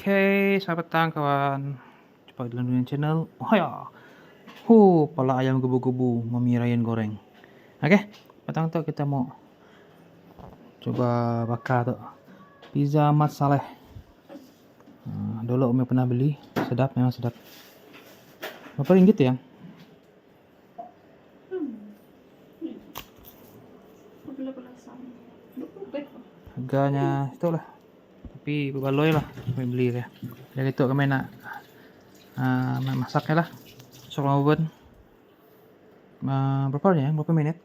Oke, selamat petang kawan. Jumpa dengan Dunian Channel. Oh ya. Pala ayam gebu-gebu, Mami Ryan goreng. Oke, petang tuh kita mau coba bakar tuh pizza Mat Saleh. Dulu Umi pernah beli, sedap, memang sedap. Berapa ringgit ya? Harganya itulah, tapi berbaloi lah kami beli ya. Dari itu kami nak masaknya lah. Masuk dalam oven. Berapa ya? Berapa menit?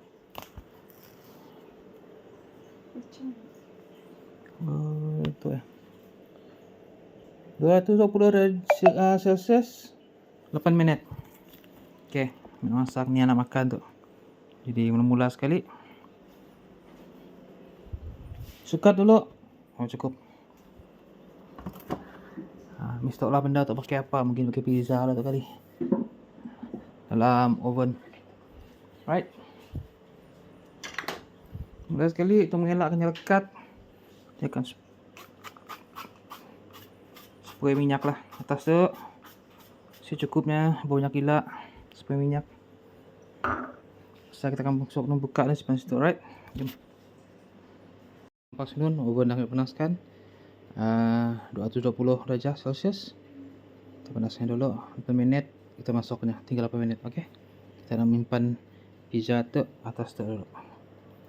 Itu ya. 220 derajat Celcius 8 menit. Oke, masak ni anak makan tuh. Jadi mula-mula sekali. Sukat dulu. Oh cukup. Mistok lah benda tak pakai apa, mungkin pakai pizza lah tu kali. Dalam oven. Right. Mula sekali itu mengelakkan lekat. Dia akan spray minyak lah atas tu. Secukupnya, banyak gila spray minyak. Setelah kita akan buka dan simpan situ, right? Jom. Pas nun, oven dah panaskan 220 derajat Celcius. Kita panaskan dulu 8 minit. Kita masuknya tinggal 8 menit. Oke. Kita nak menyimpan pizza tu atas tu dulu.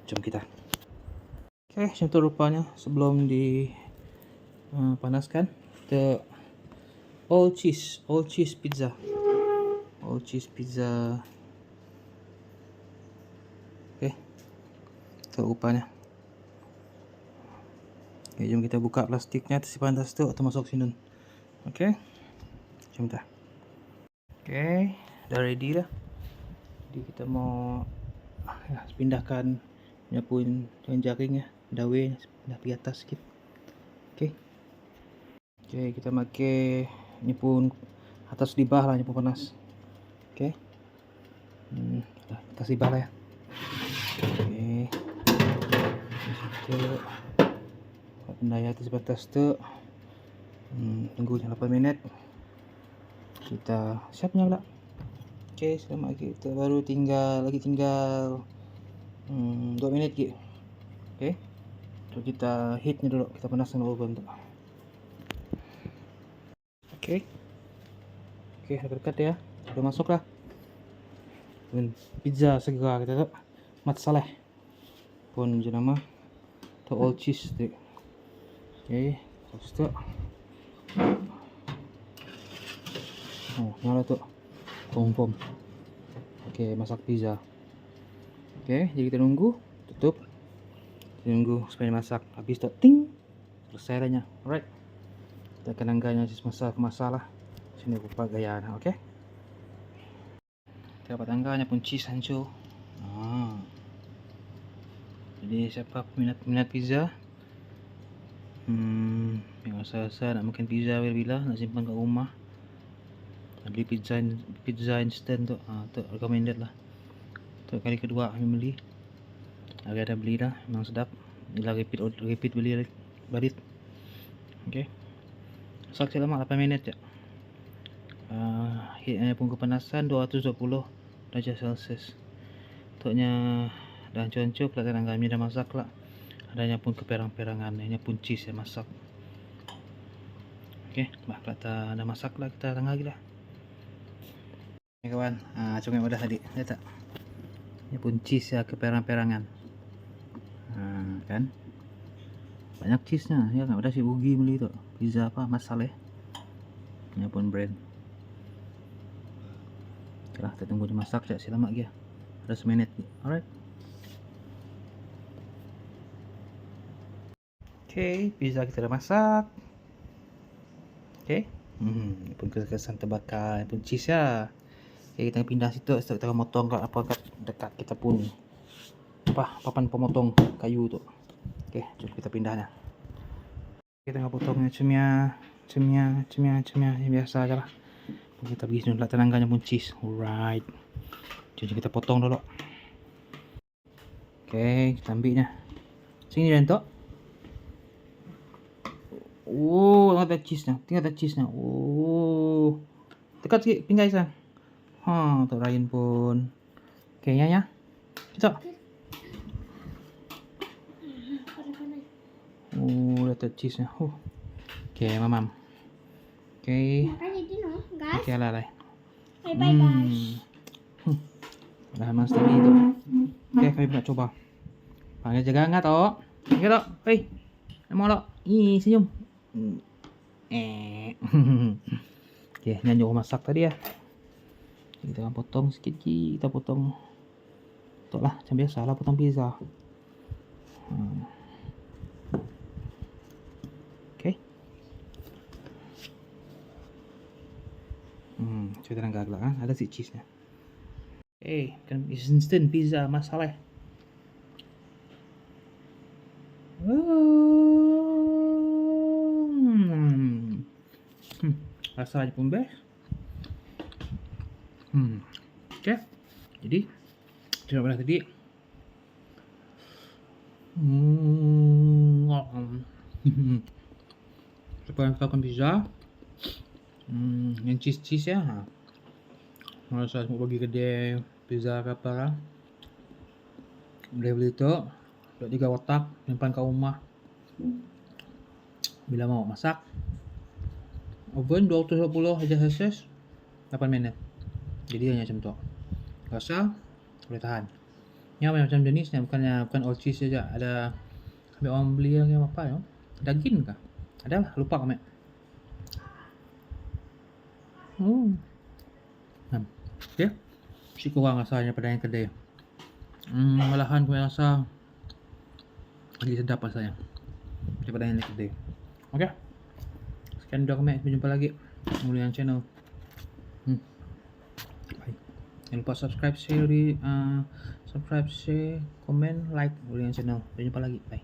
Jom kita. Oke, macam tu rupanya sebelum dipanaskan. Kita all cheese pizza. All cheese pizza. Oke. Tu rupanya. Okay, jom kita buka plastiknya tersimpan atas tu atau masuk sini. Okey. Jom dah. Okey, dah ready dah. Jadi kita mau pindahkan punya pun dengan jaring ya, dawe pindah pergi atas sikit. Okey. Okey, kita pakai ni pun atas libah lah, ni pun panas. Okey. Atas libah lah ya. Okey. Kita pendaya atas batas tu. Tunggu 8 minit. Kita siapnya pula. Okey, selamat kita baru tinggal 2 minit lagi. Okey. So kita heatnya dulu, kita panaskan oven tu. Okey. Okey, dah dekat ya. Sudah masuklah. Pizza segera kita tu. Mat Saleh. Pun jenama tu all cheese tu. Okey, terus tu. Oh, nyala tu. Pom. Okey, masak pizza. Okey, jadi kita nunggu, tutup. Kita tunggu supaya masak. Habis tu ting. Selesai dah nya. Alright. Kita akan angganya masalah. Sini rupa gaya dah, okey. Kita dapat angganya pun cheese hancur. Jadi siapa peminat pizza? Yang rasa nak makan pizza bila nak simpan kat rumah, beli pizza instant tu, tu recommended lah. Tu kali kedua kami beli. Hari ada beli dah, memang sedap. Bila repeat beli balik. Okey. Masak selama 8 minit je. Heatnya pun kepanasan 220 darjah Celsius. Tuknya dah hancur-hancur, pelatihan kami dah masak lah. Adanya pun keperang-perangan, ini pun cheese yang masak. Okey, pelata dah masak lah, kita tengah lagi lah. Ni kawan, cungit wadah tadi, lihat tak? Ini pun cheese ya, keperang-perangan. Kan? Banyak cheese nya, ya enggak ada si rugi beli tu. Pizza apa? Mat Saleh. Ini pun brand. Okeylah, kita tunggu dia masak sekejap, selamat lagi. Ada seminit. Alright. Okey, pizza kita dah masak. Okey. Pun kesan terbakar, pun cheese ya. Okey, kita pindah situ, kita akan potong kat dekat kita pun papan pemotong kayu tu. Okey, jom kita pindahnya. Kita tengah potongnya cemia yang biasa aja lah. Kita pergi sini pula tenangganya pun cheese. Alright. Jom kita potong dulu. Okey, kita ambilnya. Sini dan tu. Oh, tengok ada cheese nya. Tengok ada cheese nya. Oh. Dekat sikit pinggan Aisyah. Ha, untuk Ryan pun. Okey, ya. Kita. Oh, ada cheese nya. Okey, mamam. Okey. Makan ini no, guys. Okey, lah. Bye bye guys. Dah mas tadi tu. Okey, kami nak coba. Panggil jaga hangat tok. Okey tok. Hei. Nama tok. Senyum. Okey, nyanyi orang masak tadi ya. Kita akan potong sikit lagi. Kita potong. Tok lah, macam biasa lah potong pizza. Okey. Kita nak gagak kan. Ada si cheese nya. Kan instant pizza masalah. Rasanya pun best. Okey. Jadi tengok pada tadi. Supaya kita akan pizza. Yang cheese ya. Kalau saya mau pergi kedai pizza ke apa lah, boleh beli tu. Buat 3 kotak, simpan kat rumah. Bila mau masak, oven 220 aja Celsius 8 minit. Jadi hanya macam tu. Rasa boleh tahan. Yang macam jenisnya bukan all cheese saja. Ada kami orang beli yang apa ya? Daging kah? Ada lah, lupa kami. Okey. Si kurang rasanya pada yang kedai. Malahan aku rasa lagi sedap rasanya daripada yang kedai. Okey. Sekian dulu kami, sampai jumpa lagi Mulian channel. Bye. Jangan lupa subscribe, share, komen, like Mulian channel. Sampai jumpa lagi. Bye.